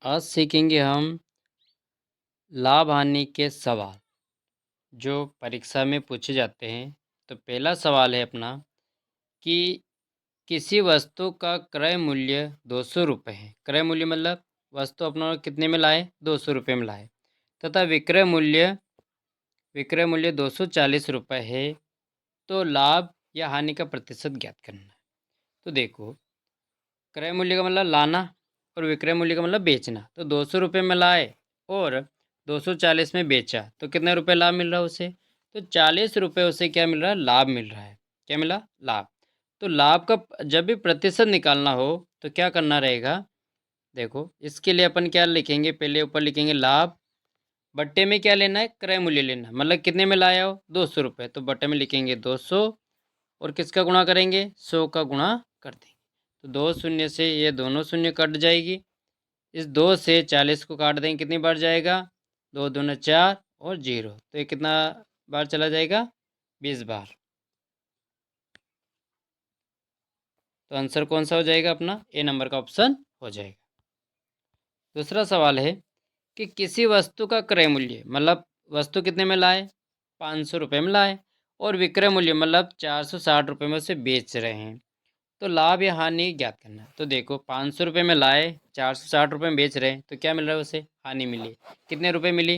आज सीखेंगे हम लाभ हानि के सवाल जो परीक्षा में पूछे जाते हैं। तो पहला सवाल है अपना कि किसी वस्तु का क्रय मूल्य 200 रुपये है। क्रय मूल्य मतलब वस्तु अपना कितने में लाए, 200 रुपये में लाए, तथा विक्रय मूल्य 240 रुपये है। तो लाभ या हानि का प्रतिशत ज्ञात करना है। तो देखो, क्रय मूल्य का मतलब लाना और विक्रय मूल्य का मतलब बेचना। तो 200 रुपये में लाए और 240 में बेचा तो कितने रुपए लाभ मिल रहा है उसे? तो 40 रुपये उसे क्या मिल रहा है? लाभ मिल रहा है। क्या मिला? लाभ। तो लाभ का जब भी प्रतिशत निकालना हो तो क्या करना रहेगा? देखो, इसके लिए अपन क्या लिखेंगे? पहले ऊपर लिखेंगे लाभ, बट्टे में क्या लेना है? क्रय मूल्य लेना, मतलब कितने में लाया हो? 200 रुपये। तो बट्टे में लिखेंगे 200 और किसका गुणा करेंगे? 100 का गुणा कर देंगे। तो 2 शून्य से ये दोनों शून्य कट जाएगी। इस 2 से 40 को काट देंगे, कितनी बार जाएगा? 2 दूना 4 और 0, तो ये कितना बार चला जाएगा? 20 बार। तो आंसर कौन सा हो जाएगा अपना? ए नंबर का ऑप्शन हो जाएगा। दूसरा सवाल है कि किसी वस्तु का क्रय मूल्य मतलब वस्तु कितने में लाए? 500 रुपये में लाए और विक्रय मूल्य मतलब 460 रुपये में उसे बेच रहे हैं। तो लाभ या हानि ज्ञात करना है। तो देखो, 500 रुपये में लाए, 460 रुपये में बेच रहे हैं, तो क्या मिल रहा है उसे? हानि मिली। कितने रुपए मिली?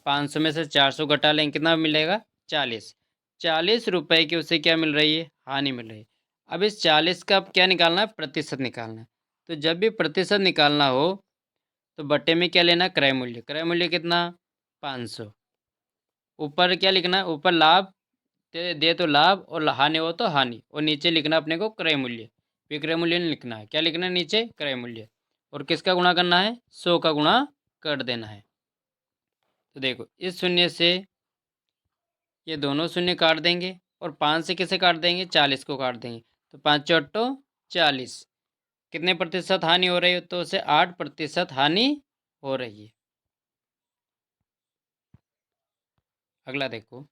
500 में से 400 घटा लें, कितना मिलेगा? 40। 40 रुपये की उसे क्या मिल रही है? हानि मिल रही है। अब इस 40 का अब क्या निकालना है? प्रतिशत निकालना है। तो जब भी प्रतिशत निकालना हो तो बट्टे में क्या लेना? क्रय मूल्य। क्रय मूल्य कितना? 500। ऊपर क्या लिखना है? ऊपर लाभ दे तो लाभ और हानि हो तो हानि, और नीचे लिखना अपने को क्रय मूल्य। विक्रय मूल्य नहीं लिखना है। क्या लिखना है नीचे? क्रय मूल्य। और किसका गुणा करना है? 100 का गुणा कर देना है। तो देखो, इस शून्य से ये दोनों शून्य काट देंगे और 5 से किसे काट देंगे? 40 को काट देंगे। तो 5 चौटो 40। कितने प्रतिशत हानि हो रही है? तो उसे 8% हानि हो रही है। अगला देखो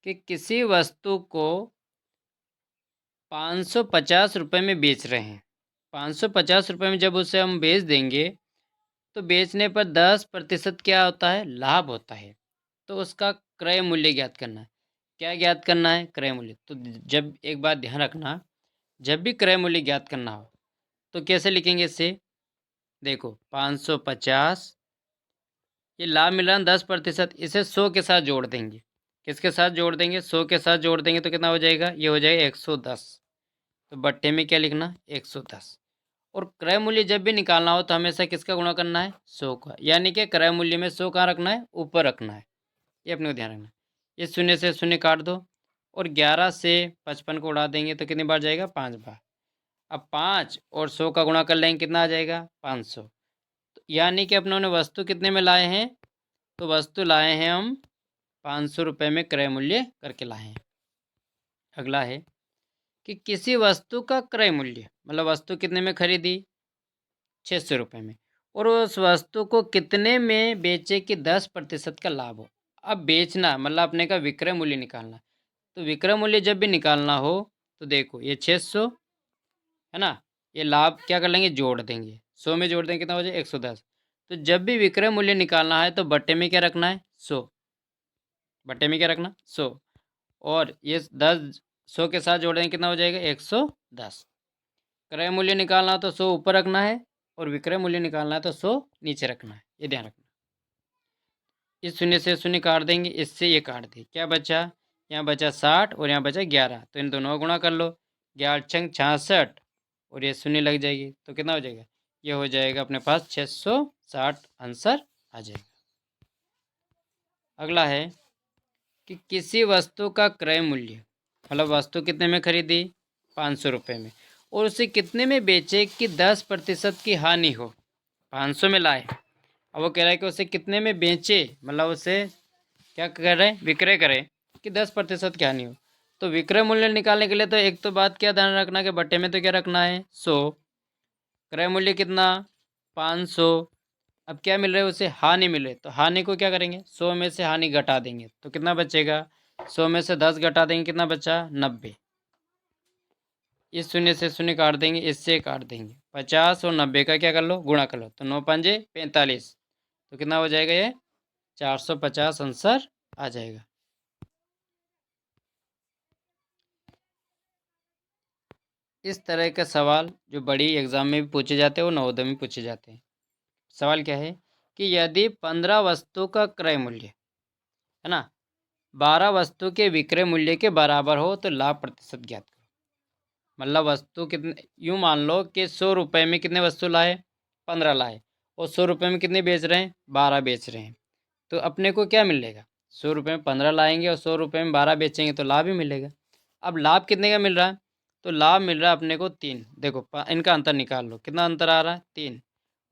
कि किसी वस्तु को 550 रुपये में बेच रहे हैं। 550 रुपये में जब उसे हम बेच देंगे तो बेचने पर 10% क्या होता है? लाभ होता है। तो उसका क्रय मूल्य ज्ञात करना है। क्या ज्ञात करना है? क्रय मूल्य। तो जब एक बात ध्यान रखना, जब भी क्रय मूल्य ज्ञात करना हो तो कैसे लिखेंगे इसे? देखो, 550, ये लाभ मिल रहा है 10%, इसे 100 के साथ जोड़ देंगे। किसके साथ जोड़ देंगे? 100 के साथ जोड़ देंगे तो कितना हो जाएगा? ये हो जाएगा 110। तो बट्टे में क्या लिखना? 110। और क्रय मूल्य जब भी निकालना हो तो हमेशा किसका गुणा करना है? 100 का। यानी कि क्रय मूल्य में 100 कहाँ रखना है? ऊपर रखना है। ये अपने को ध्यान रखना है। ये शून्य से शून्य काट दो और 11 से 55 को उड़ा देंगे तो कितनी बार जाएगा? 5 बार। अब 5 और 100 का गुणा कर लेंगे, कितना आ जाएगा? 500। तो यानी कि अपनों ने वस्तु कितने में लाए हैं? तो वस्तु लाए हैं हम 500 रुपये में क्रय मूल्य करके लाए हैं। अगला है कि किसी वस्तु का क्रय मूल्य मतलब वस्तु कितने में खरीदी? 600 रुपये में, और उस वस्तु को कितने में बेचे कि 10% का लाभ हो। अब बेचना मतलब अपने का विक्रय मूल्य निकालना। तो विक्रय मूल्य जब भी निकालना हो तो देखो, ये 600 है ना, ये लाभ क्या कर लेंगे? जोड़ देंगे। 100 में जोड़ देंगे, कितना हो जाए? 110। तो जब भी विक्रय मूल्य निकालना है तो बट्टे में क्या रखना है? 100। बट्टे में क्या रखना? 100। और ये 10 100 के साथ जोड़ देंगे, कितना हो जाएगा? 110। क्रय मूल्य निकालना हो तो 100 ऊपर रखना है और विक्रय मूल्य निकालना है तो 100 नीचे रखना है। ये ध्यान रखना। इस शून्य से शून्य काट देंगे, इससे ये काट दें, क्या बचा? यहाँ बचा 60 और यहाँ बचा 11। तो इन दोनों का गुणा कर लो। 11 छंग 66 और ये शून्य लग जाएगी तो कितना हो जाएगा? ये हो जाएगा अपने पास 660 आंसर आ जाएगा। अगला है कि किसी वस्तु का क्रय मूल्य मतलब वस्तु कितने में खरीदी? 500 रुपये में, और उसे कितने में बेचे कि 10% की हानि हो। 500 में लाए, अब वो कह रहा है कि उसे कितने में बेचे, मतलब उसे क्या कर रहे हैं? विक्रय करें कि 10% की हानि हो। तो विक्रय मूल्य निकालने के लिए तो एक तो बात क्या ध्यान रखना कि बट्टे में तो क्या रखना है? 100। क्रय मूल्य कितना? 500। अब क्या मिल रहा है उसे? हानि मिल रही है। तो हानि को क्या करेंगे? 100 में से हानि घटा देंगे तो कितना बचेगा? 100 में से 10 घटा देंगे, कितना बचा? 90। इस शून्य से शून्य काट देंगे, इससे काट देंगे। 50 और 90 का क्या कर लो, गुणा कर लो, तो 9 पंजे 45। तो कितना हो जाएगा ये, 450 आंसर आ जाएगा। इस तरह का सवाल जो बड़ी एग्जाम में भी पूछे जाते हैं और नवोदय में पूछे जाते हैं। सवाल क्या है कि यदि 15 वस्तु का क्रय मूल्य है ना 12 वस्तु के विक्रय मूल्य के बराबर हो तो लाभ प्रतिशत ज्ञात करो। मतलब वस्तु कितने, यूं मान लो कि 100 रुपये में कितने वस्तु लाए, 15 लाए, और 100 रुपये में कितने बेच रहे हैं, 12 बेच रहे हैं। तो अपने को क्या मिलेगा, 100 रुपये में 15 लाएंगे और 100 रुपये में 12 बेचेंगे तो लाभ ही मिलेगा। अब लाभ कितने का मिल रहा है, तो लाभ मिल रहा है अपने को 3। देखो इनका अंतर निकाल लो, कितना अंतर आ रहा है, 3।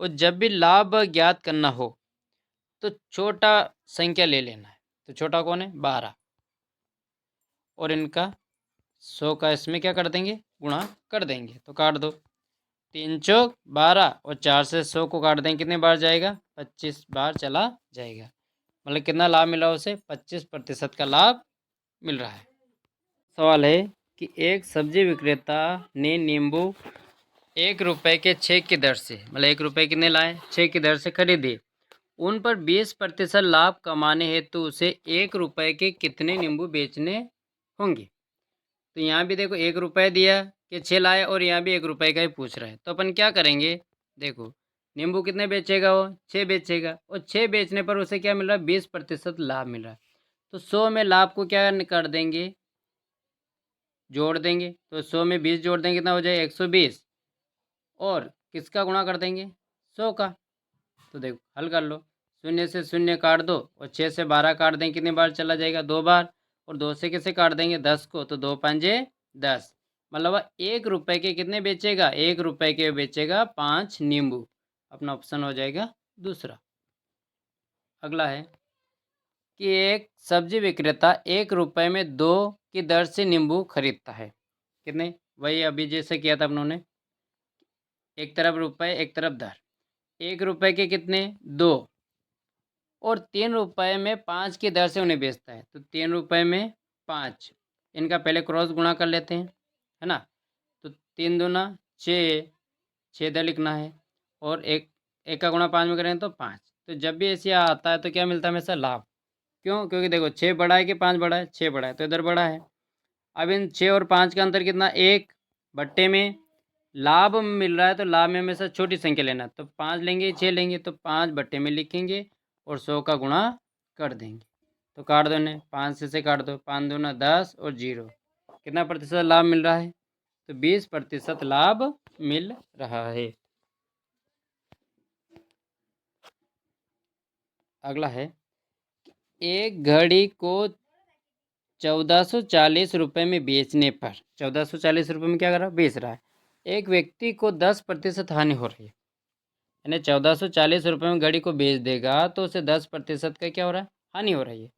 और जब भी लाभ ज्ञात करना हो तो छोटा संख्या ले लेना है। तो छोटा कौन है, 12। और इनका 100 का इसमें क्या कर देंगे, गुणा कर देंगे। तो काट दो, 3 चौक 12 और 4 से 100 को काट देंगे, कितने बार जाएगा, 25 बार चला जाएगा। मतलब कितना लाभ मिला उसे, 25% का लाभ मिल रहा है। सवाल है कि एक सब्जी विक्रेता ने नींबू 1 रुपये के 6 की दर से, मतलब 1 रुपये कितने लाए, 6 की दर से खरीदे। उन पर 20% लाभ कमाने हेतु उसे 1 रुपये के कितने नींबू बेचने होंगे। तो यहाँ भी देखो 1 रुपये दिया कि 6 लाए और यहाँ भी 1 रुपये का ही पूछ रहा है। तो अपन क्या करेंगे, देखो नींबू कितने बेचेगा, वो 6 बेचेगा, और 6 बेचने पर उसे क्या मिल रहा है, 20% लाभ मिल रहा है। तो 100 में लाभ को क्या कर देंगे, जोड़ देंगे। तो 100 में 20 जोड़ देंगे, कितना हो जाएगा, 120। और किसका गुणा कर देंगे, 100 का। तो देखो हल कर लो, शून्य से शून्य काट दो और 6 से 12 काट देंगे, कितनी बार चला जाएगा, 2 बार। और 2 से किसे काट देंगे, 10 को, तो 2 पंजे 10। मतलब 1 रुपये के कितने बेचेगा, 1 रुपये के बेचेगा 5 नींबू। अपना ऑप्शन हो जाएगा दूसरा। अगला है कि एक सब्जी विक्रेता 1 रुपये में 2 की दर से नींबू खरीदता है। कितने, वही अभी जैसे किया था उन्होंने, एक तरफ रुपये एक तरफ दर। 1 रुपये के कितने, 2, और 3 रुपये में 5 की दर से उन्हें बेचता है। तो 3 रुपये में 5, इनका पहले क्रॉस गुणा कर लेते हैं, है ना। तो 3 दूना 6, 6 इधर लिखना है, और एक का गुणा 5 में करें तो 5। तो जब भी ऐसे आता है तो क्या मिलता है हमेशा, लाभ। क्यों, क्योंकि देखो 6 बड़ा है कि 5 बड़ा है, 6 बड़ा है, तो इधर बड़ा है। अब इन 6 और 5 का अंतर कितना, 1 बट्टे में लाभ मिल रहा है, तो लाभ में हमेशा छोटी संख्या लेना। तो 5 लेंगे 6 लेंगे, तो 5 बट्टे में लिखेंगे और 100 का गुणा कर देंगे। तो काट दो ने, 5 से काट दो, 5 दूना 10 और 0, कितना प्रतिशत लाभ मिल रहा है, तो 20% लाभ मिल रहा है। अगला है, एक घड़ी को 1440 रुपये में बेचने पर, 1440 रुपये में क्या कर रहा है, बेच रहा है, एक व्यक्ति को 10% हानि हो रही है। यानी 1440 रुपये में घड़ी को बेच देगा तो उसे 10% का क्या हो रहा है, हानि हो रही है।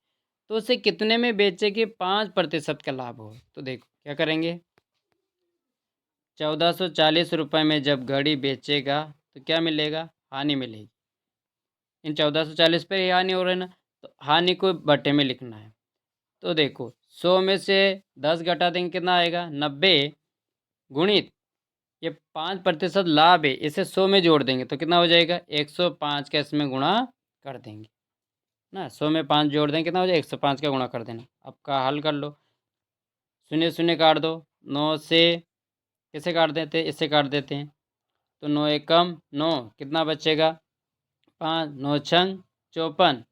तो उसे कितने में बेचे कि 5% का लाभ हो। तो देखो क्या करेंगे, 1440 रुपये में जब घड़ी बेचेगा तो क्या मिलेगा, हानि मिलेगी। इन 1440 पर ही हानि हो रही है ना, तो हानि को बट्टे में लिखना है। तो देखो 100 में से 10 घटा देंगे, कितना आएगा, 90, गुणित ये 5% लाभ है, इसे 100 में जोड़ देंगे तो कितना हो जाएगा, 105 का इसमें गुणा कर देंगे ना। 100 में 5 जोड़ देंगे, कितना हो जाएगा, 105 का गुणा कर देना। अब का हल कर लो, शून्य शून्य काट दो, 9 से किसे काट देते हैं, इससे काट देते हैं। तो 9 एकम 9, कितना बचेगा, 5, 9 छंग 54।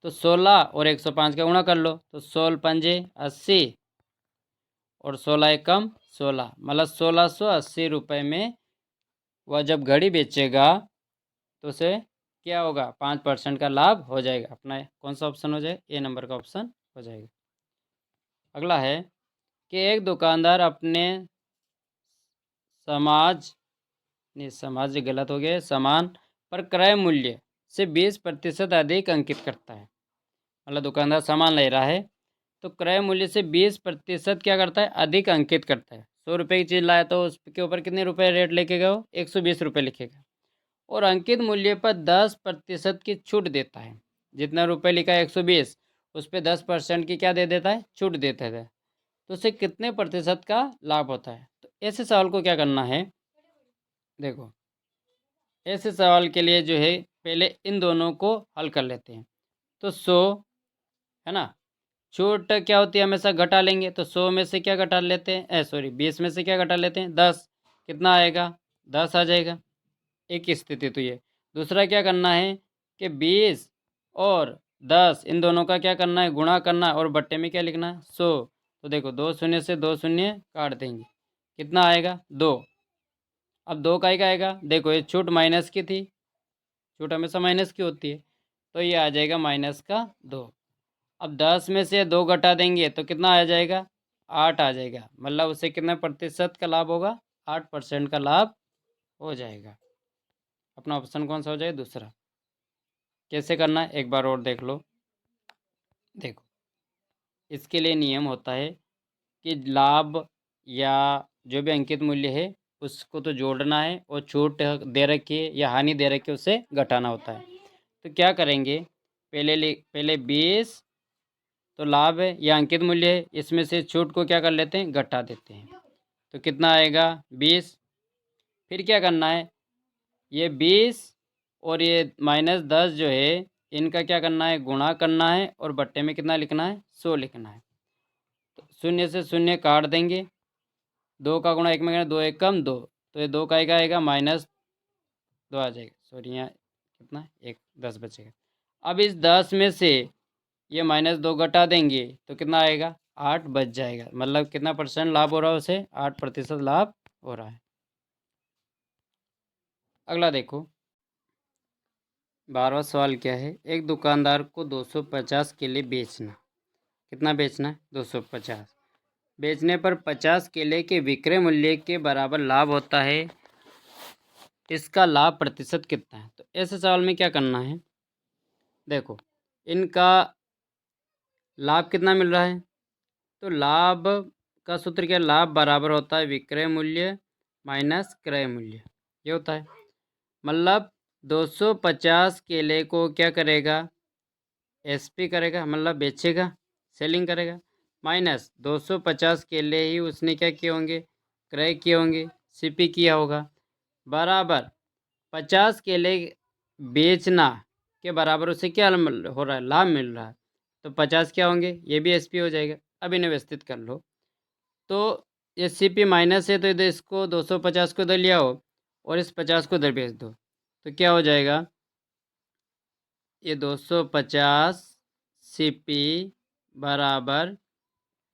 तो 16 और 105 का गुणा कर लो, तो 16 पंजे 80 और 16 एकम 16, मतलब 1680 रुपये में वह जब घड़ी बेचेगा तो उसे क्या होगा, 5% का लाभ हो जाएगा। अपना कौन सा ऑप्शन हो जाएगा, ए नंबर का ऑप्शन हो जाएगा। अगला है कि एक दुकानदार अपने समाज गलत हो गया, सामान पर क्रय मूल्य से 20% अधिक अंकित करता है। मतलब दुकानदार सामान ले रहा है तो क्रय मूल्य से 20% क्या करता है, अधिक अंकित करता है। 100 रुपये की चीज़ लाया तो उसके ऊपर कितने रुपये रेट लिखेगा, वो 120 रुपये लिखेगा, और अंकित मूल्य पर 10% की छूट देता है। जितना रुपये लिखा है 120, उस पर 10% की क्या दे देता है, छूट देता है। तो तो उसे कितने प्रतिशत का लाभ होता है। तो ऐसे सवाल को क्या करना है, देखो ऐसे सवाल के लिए जो है पहले इन दोनों को हल कर लेते हैं। तो 100 है ना, छूट क्या होती है, हमेशा घटा लेंगे। तो 100 में से क्या घटा लेते हैं, सॉरी 20 में से क्या घटा लेते हैं, 10। कितना आएगा, 10 आ जाएगा। एक स्थिति तो ये। दूसरा क्या करना है कि 20 और 10 इन दोनों का क्या करना है, गुणा करना है और बट्टे में क्या लिखना है, 100। तो देखो 2 शून्य से 2 शून्य काट देंगे, कितना आएगा, 2। अब 2 का ही का आएगा, देखो ये छूट माइनस की थी, छूट हमेशा माइनस की होती है, तो ये आ जाएगा माइनस का 2। अब 10 में से 2 घटा देंगे तो कितना आ जाएगा, 8 आ जाएगा। मतलब उसे कितने प्रतिशत का लाभ होगा, 8% का लाभ हो जाएगा। अपना ऑप्शन कौन सा हो जाएगा, दूसरा। कैसे करना है एक बार और देख लो। देखो इसके लिए नियम होता है कि लाभ या जो भी अंकित मूल्य है उसको तो जोड़ना है, और छूट दे रखी है या हानि दे रखी है उसे घटाना होता है। तो क्या करेंगे, पहले 20 तो लाभ है या अंकित मूल्य है, इसमें से छूट को क्या कर लेते हैं, घटा देते हैं। तो कितना आएगा, 20। फिर क्या करना है, ये 20 और ये -10 जो है इनका क्या करना है, गुणा करना है और बट्टे में कितना लिखना है, 100 लिखना है। तो शून्य से शून्य काट देंगे, 2 का गुणा 1 में करना, 2 1 कम 2, तो ये 2 का एक आएगा, -2 आ जाएगा। सॉरी यहाँ कितना, 1 10 बचेगा। अब इस 10 में से ये -2 घटा देंगे तो कितना आएगा, 8 बच जाएगा। मतलब कितना परसेंट लाभ हो रहा है उसे, 8% लाभ हो रहा है। अगला देखो 12वां सवाल क्या है, एक दुकानदार को 250 केले बेचना, कितना बेचना है, 250। बेचने पर 50 केले के विक्रय मूल्य के बराबर लाभ होता है, इसका लाभ प्रतिशत कितना है। तो ऐसे सवाल में क्या करना है, देखो इनका लाभ कितना मिल रहा है, तो लाभ का सूत्र क्या, लाभ बराबर होता है विक्रय मूल्य माइनस क्रय मूल्य, ये होता है। मतलब 250 केले को क्या करेगा, एसपी करेगा, मतलब बेचेगा, सेलिंग करेगा, माइनस 250 केले ही उसने क्या किए होंगे, क्रय किए होंगे, सीपी किया होगा, बराबर 50 केले बेचना के बराबर उसे क्या हो रहा है, लाभ मिल रहा है। तो 50 क्या होंगे, ये भी एसपी हो जाएगा। अब इन्हें व्यवस्थित कर लो। तो ये सीपी माइनस है तो इधर इसको 250 को इधर ले आओ और इस 50 को इधर भेज दो, तो क्या हो जाएगा, ये 250 सीपी बराबर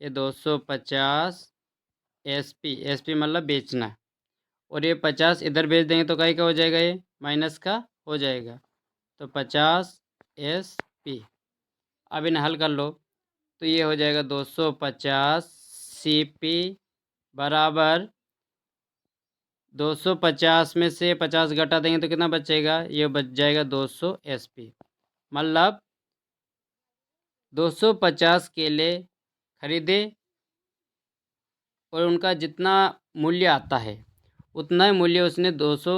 ये 250 एसपी, एसपी मतलब बेचना, और ये 50 इधर भेज देंगे तो कहीं का हो जाएगा, ये माइनस का हो जाएगा। तो 50 एसपी। अब इन्हें हल कर लो तो ये हो जाएगा 250 सीपी बराबर 250 में से 50 घटा देंगे तो कितना बचेगा, ये बच जाएगा 200 एसपी। मतलब 250 केले खरीदे और उनका जितना मूल्य आता है उतना ही मूल्य उसने 200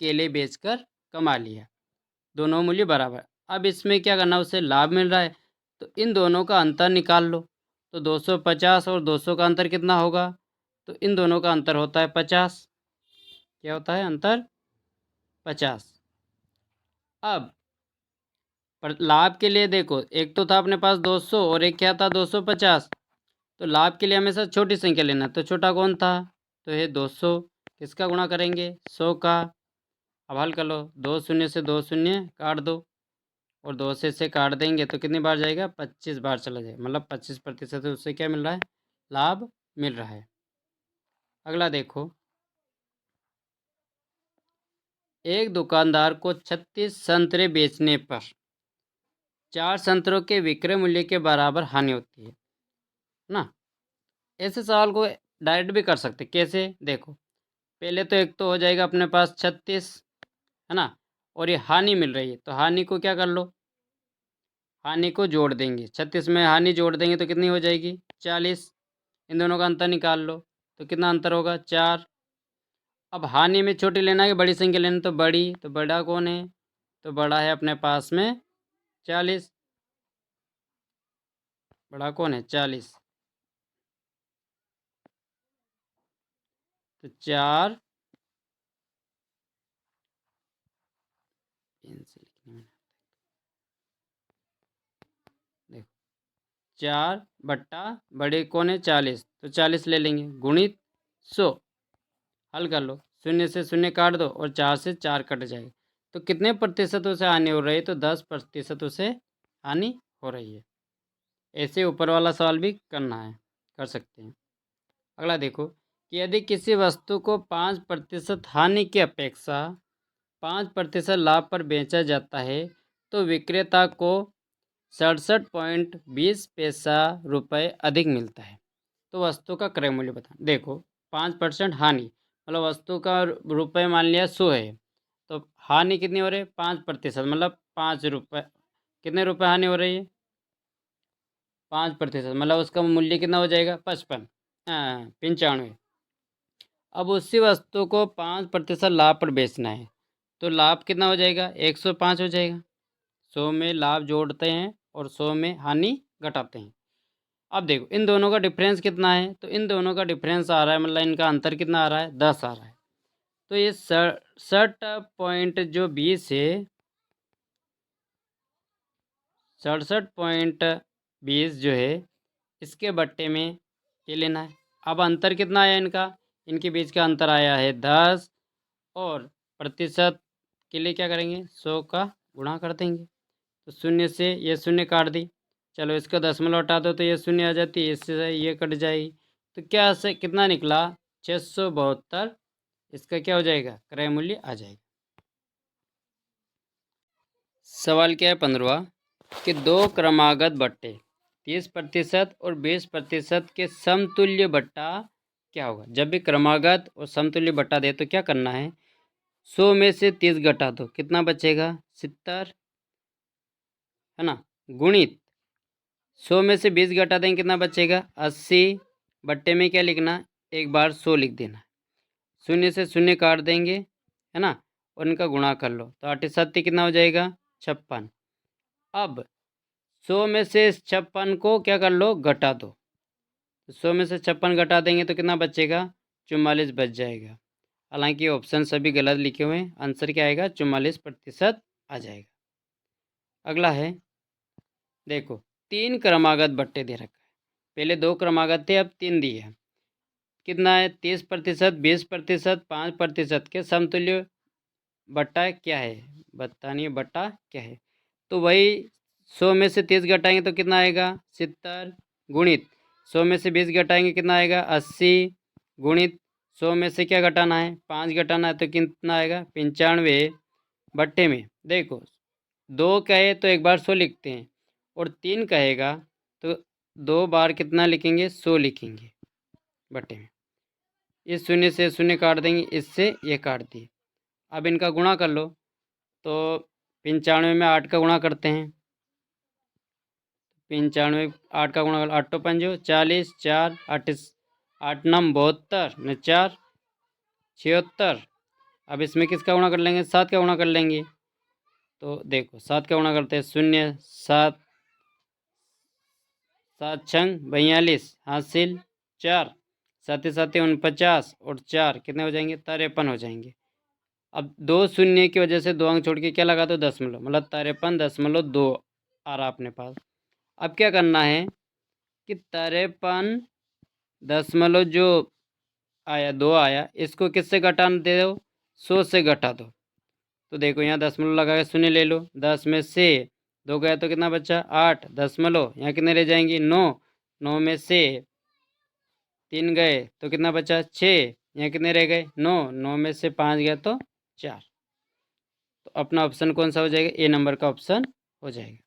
केले बेचकर कमा लिया, दोनों मूल्य बराबर। अब इसमें क्या करना, उसे लाभ मिल रहा है तो इन दोनों का अंतर निकाल लो। तो 250 और 200 का अंतर कितना होगा, तो इन दोनों का अंतर होता है 50। क्या होता है अंतर, 50। अब पर लाभ के लिए देखो, एक तो था अपने पास 200 और एक क्या था 250, तो लाभ के लिए हमेशा छोटी संख्या लेना, तो छोटा कौन था, तो ये 200। किसका गुणा करेंगे, 100 का। अब हल कर लो, 2 शून्य से 2 शून्य काट दो और 2 से इसे काट देंगे तो कितनी बार जाएगा, 25 बार चला जाएगा। मतलब 25% उससे क्या मिल रहा है, लाभ मिल रहा है। अगला देखो, एक दुकानदार को 36 संतरे बेचने पर 4 संतरों के विक्रय मूल्य के बराबर हानि होती है ना। ऐसे सवाल को डायरेक्ट भी कर सकते, कैसे, देखो पहले तो एक तो हो जाएगा अपने पास 36 है ना, और ये हानि मिल रही है तो हानि को क्या कर लो, हानि को जोड़ देंगे, 36 में हानि जोड़ देंगे तो कितनी हो जाएगी, 40। इन दोनों का अंतर निकाल लो तो कितना अंतर होगा, 4। अब हानि में छोटी लेना है कि बड़ी संख्या लेना, तो बड़ी, तो बड़ा कौन है, तो बड़ा है अपने पास में 40, बड़ा कौन है 40। तो 4 पेन से लिखने में देखो 4 बट्टा बड़े कौन है 40, तो 40 ले लेंगे गुणित 100। हल कर लो, 0 से 0 काट दो और 4 से 4 कट जाएगा। तो कितने प्रतिशत उसे हानि हो रही है, तो 10% उसे हानि हो रही है। ऐसे ऊपर वाला सवाल भी करना है, कर सकते हैं। अगला देखो कि यदि किसी वस्तु को 5% हानि की अपेक्षा 5% लाभ पर बेचा जाता है तो विक्रेता को 67.20 रुपये अधिक मिलता है। तो वस्तु का क्रय मूल्य बता। देखो 5% हानि मतलब वस्तु का रुपये मान लिया 100 है, तो हानि कितनी हो रही है 5% मतलब 5 रुपये। कितने रुपये हानि हो रही है 5% मतलब उसका मूल्य कितना हो जाएगा 55 95। अब उसी वस्तु को 5% लाभ पर बेचना है तो लाभ कितना हो जाएगा 105 हो जाएगा। 100 में लाभ जोड़ते हैं और 100 में हानि घटाते हैं। अब देखो इन दोनों का डिफरेंस कितना है, तो इन दोनों का डिफरेंस आ रहा है मतलब इनका अंतर कितना आ रहा है 10 आ रहा है। तो ये 67.20 है, 67.20 जो है इसके बट्टे में ये लेना है। अब अंतर कितना आया इनका, इनके बीच का अंतर आया है 10 और प्रतिशत के लिए क्या करेंगे 100 का गुणा कर देंगे। तो 0 से ये 0 काट दी, चलो इसका दशमलव हटा दो तो ये 0 आ जाती है, इससे ये कट जाएगी। तो क्या से कितना निकला 672। इसका क्या हो जाएगा क्रय मूल्य आ जाएगा। सवाल क्या है 15वां कि दो क्रमागत बट्टे 30% और 20% के समतुल्य बट्टा क्या होगा। जब भी क्रमागत और समतुल्य बट्टा दे तो क्या करना है 100 में से 30 घटा दो, कितना बचेगा 70 है ना, गुणित 100 में से 20 घटा देंगे कितना बचेगा 80। बट्टे में क्या लिखना एक बार 100 लिख देना, 0 से 0 काट देंगे है ना, और इनका गुणा कर लो तो 8 कितना हो जाएगा 56। अब 100 में से 56 को क्या कर लो घटा दो, तो 100 में से 56 घटा देंगे तो कितना बचेगा 44 बच जाएगा। हालांकि ऑप्शन सभी गलत लिखे हुए हैं, आंसर क्या आएगा 44% आ जाएगा। अगला है देखो 3 क्रमागत बट्टे दे रखा है, पहले 2 क्रमागत थे अब 3 दिए हैं। कितना है 30%, 20%, 5% के समतुल्य बट्टा क्या है बतानिए, बट्टा क्या है। तो वही 100 में से 30 घटाएंगे तो कितना आएगा 70, गुणित 100 में से 20 घटाएंगे कितना आएगा 80, गुणित 100 में से क्या घटाना है 5 घटाना है तो कितना आएगा 95। बट्टे में देखो 2 कहे तो एक बार 100 लिखते हैं और 3 कहेगा तो 2 बार कितना लिखेंगे 100 लिखेंगे बट्टे में। इस 0 से 0 काट देंगे, इससे ये काट दिए। अब इनका गुणा कर लो तो 95 में 8 का गुणा करते हैं, 95 8 का गुणा कर 8 पंजो 40, 4 8 8 9 72 न 4 76। अब इसमें किसका गुणा कर लेंगे 7 का गुणा कर लेंगे, तो देखो 7 का गुणा करते हैं 0 7 7 छंग 42 हासिल 4 साथ 49 और 4 कितने हो जाएंगे 53 हो जाएंगे। अब 2 शून्य की वजह से 2 अंक छोड़ के क्या लगा दो दशमलव, मतलब 53.2 आ रहा अपने पास। अब क्या करना है कि 53 जो आया 2 आया इसको किससे घटा दो 100 से घटा दो। तो देखो यहाँ दशमलव लगा के 0 ले लो, 10 में से 2 गया तो कितना बचा 8 दशमलव, यहाँ कितने रह जाएंगे 9, 9 में से 3 गए तो कितना बचा 6, यहाँ कितने रह गए 9, 9 में से 5 गया तो 4। तो अपना ऑप्शन कौन सा हो जाएगा ए नंबर का ऑप्शन हो जाएगा।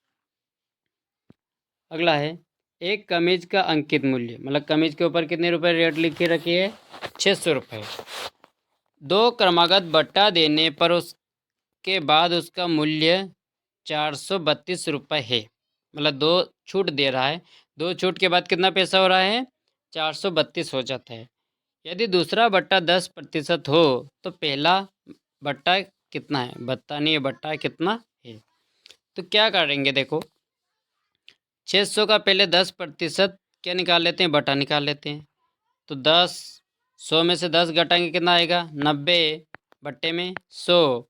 अगला है एक कमीज का अंकित मूल्य, मतलब कमीज के ऊपर कितने रुपए रेट लिख के रखी है 600 रुपये। 2 क्रमागत बट्टा देने पर उसके बाद उसका मूल्य 432 रुपये है, मतलब 2 छूट दे रहा है, 2 छूट के बाद कितना पैसा हो रहा है 432 हो जाता है। यदि दूसरा बट्टा 10% हो तो पहला बट्टा कितना है बतानी है, बट्टा कितना है। तो क्या करेंगे देखो 600 का पहले 10% क्या निकाल लेते हैं बटा निकाल लेते हैं, तो 10 100 में से 10 घटाएंगे कितना आएगा 90 बट्टे में 100।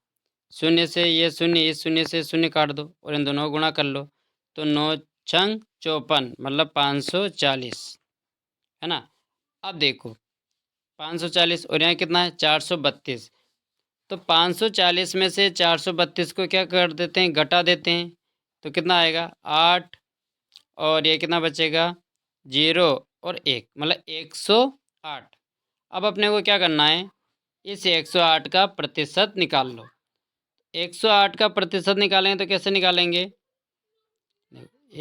शून्य से ये शून्य, इस शून्य से शून्य काट दो और इन दोनों को गुणा कर लो। तो 9 छंग 54 मतलब 540 है ना। अब देखो 540 और यहाँ कितना है 432। तो 540 में से 432 को क्या कर देते हैं घटा देते हैं। तो कितना आएगा 8 और ये कितना बचेगा 0 और 1 मतलब 108। अब अपने को क्या करना है इस 108 का प्रतिशत निकाल लो। 108 का प्रतिशत निकालेंगे तो कैसे निकालेंगे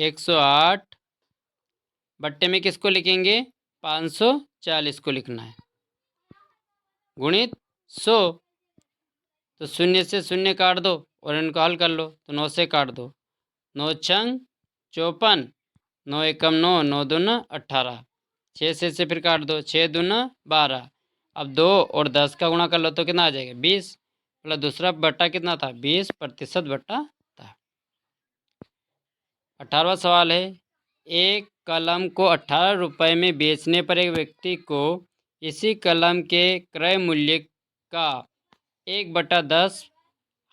108 बट्टे में किसको लिखेंगे 540 को लिखना है गुणित 100। तो शून्य से शून्य काट दो और इनको हल कर लो। तो 9 से काट दो 9 छंग 54 9 एकम 9 9 दूना 18 6 से फिर काट दो 6 दूना 12। अब 2 और 10 का गुणा कर लो तो कितना आ जाएगा 20 मतलब दूसरा बट्टा कितना था 20% बट्टा था। 18वां सवाल है एक कलम को 18 रुपये में बेचने पर एक व्यक्ति को इसी कलम के क्रय मूल्य का 1/10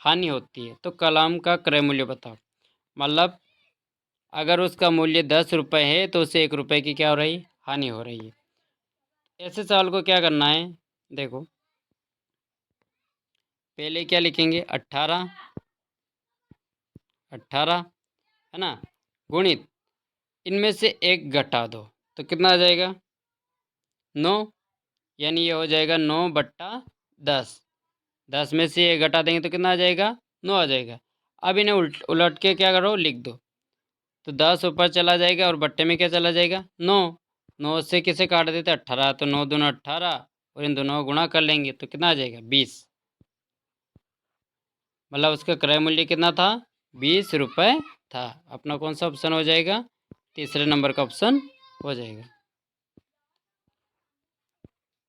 हानि होती है तो कलम का क्रय मूल्य बताओ। मतलब अगर उसका मूल्य 10 रुपये है तो उसे 1 रुपये की क्या हो रही हानि हो रही है। ऐसे सवाल को क्या करना है देखो पहले क्या लिखेंगे 18 है ना गुणित इनमें से एक घटा दो तो कितना आ जाएगा 9 यानी ये हो जाएगा 9/10। 10 में से ये घटा देंगे तो कितना आ जाएगा 9 आ जाएगा। अब इन्हें उलट के क्या करो लिख दो। तो 10 ऊपर चला जाएगा और बट्टे में क्या चला जाएगा 9। 9 से किसे काट देते 18 तो 9 दूना 18 और इन दोनों को गुणा कर लेंगे तो कितना आ जाएगा 20। मतलब उसका क्रय मूल्य कितना था 20 रुपये था। अपना कौन सा ऑप्शन हो जाएगा तीसरे नंबर का ऑप्शन हो जाएगा।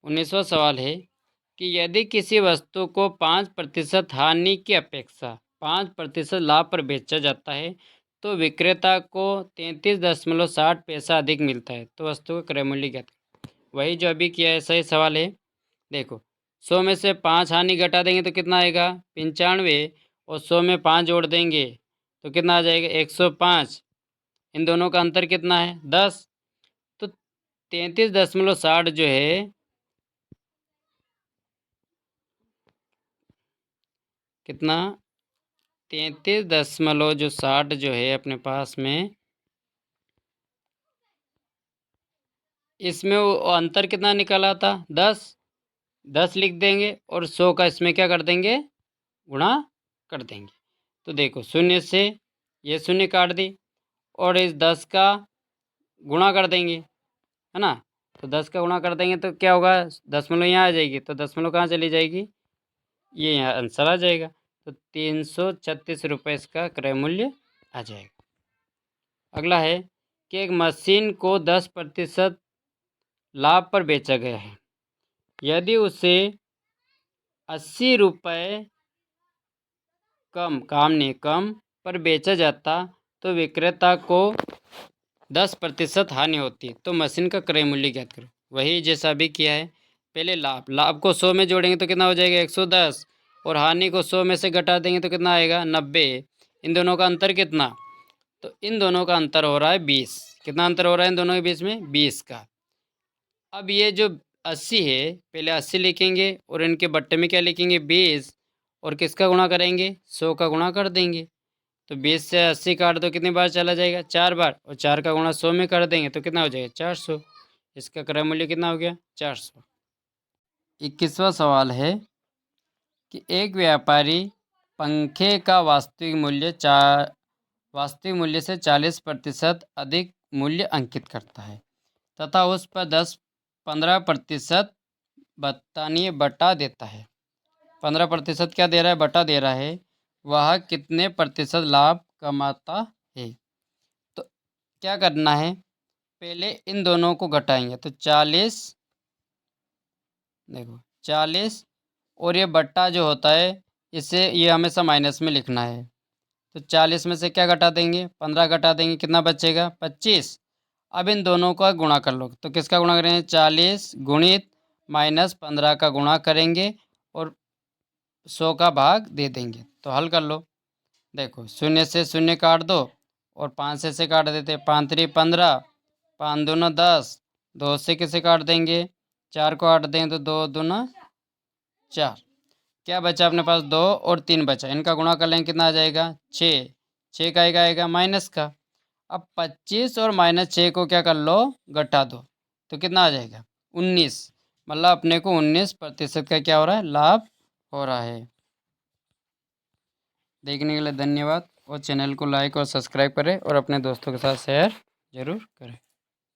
19वां सवाल है कि यदि किसी वस्तु को 5% हानि की अपेक्षा 5% लाभ पर बेचा जाता है तो विक्रेता को 33.60 पैसा अधिक मिलता है तो वस्तु का क्रय मूल्य क्या था। वही जो अभी किया है सही सवाल है। देखो 100 में से 5 हानि घटा देंगे तो कितना आएगा 95 और 100 में 5 जोड़ देंगे तो कितना आ जाएगा 105। इन दोनों का अंतर कितना है 10। तो 33.60 जो है कितना 33.60 जो है अपने पास में इसमें वो अंतर कितना निकला था 10 लिख देंगे और 100 का इसमें क्या कर देंगे गुणा कर देंगे। तो देखो शून्य से ये शून्य काट दी और इस 10 का गुणा कर देंगे है ना। तो 10 का गुणा कर देंगे तो क्या होगा दशमलव यहाँ आ जाएगी तो दशमलव कहाँ चली जाएगी ये यहाँ आंसर आ जाएगा। तो 336 रुपये इसका क्रय मूल्य आ जाएगा। अगला है कि एक मशीन को 10% लाभ पर बेचा गया है। यदि उसे 80 रुपये कम पर बेचा जाता तो विक्रेता को 10% हानि होती तो मशीन का क्रय मूल्य ज्ञात करो। वही जैसा भी किया है पहले लाभ को 100 में जोड़ेंगे तो कितना हो जाएगा 110 और हानि को 100 में से घटा देंगे तो कितना आएगा 90। इन दोनों का अंतर कितना तो इन दोनों का अंतर हो रहा है 20। कितना अंतर हो रहा है इन दोनों के बीच में 20 का। अब ये जो 80 है पहले 80 लिखेंगे और इनके बट्टे में क्या लिखेंगे 20 और किसका गुणा करेंगे 100 का गुणा कर देंगे। तो 20 से 80 काट दो कितनी बार चला जाएगा 4 बार और 4 का गुणा 100 में कर देंगे तो कितना हो जाएगा 400। इसका क्रय मूल्य कितना हो गया 400। 21वां सवाल है कि एक व्यापारी पंखे का वास्तविक मूल्य से 40% अधिक मूल्य अंकित करता है तथा उस पर 15% बतानिए बटा देता है। 15% क्या दे रहा है बटा दे रहा है वह कितने प्रतिशत लाभ कमाता है। तो क्या करना है पहले इन दोनों को घटाएंगे तो 40 देखो 40 और ये बट्टा जो होता है इसे ये हमेशा माइनस में लिखना है। तो 40 में से क्या घटा देंगे 15 घटा देंगे कितना बचेगा 25। अब इन दोनों का गुणा कर लो तो किसका गुणा करेंगे 40 गुणित -15 का गुणा करेंगे और 100 का भाग दे देंगे। तो हल कर लो। देखो, शून्य से शून्य काट दो और 5 से काट देते। 5 3 15, 5 दूना 10, 2 से किसे काट देंगे? 4 को काट देंगे तो 2 दूना 4। क्या बचा अपने पास? 2 और 3 बचा। इनका गुणा कर लेंगे, कितना आ जाएगा? 6। 6 का एक आएगा माइनस का। अब 25 और -6 को क्या कर लो? घटा दो। तो कितना आ जाएगा? 19। मतलब अपने को 19% का क्या हो रहा है? लाभ हो रहा है। देखने के लिए धन्यवाद और चैनल को लाइक और सब्सक्राइब करें और अपने दोस्तों के साथ शेयर जरूर करें।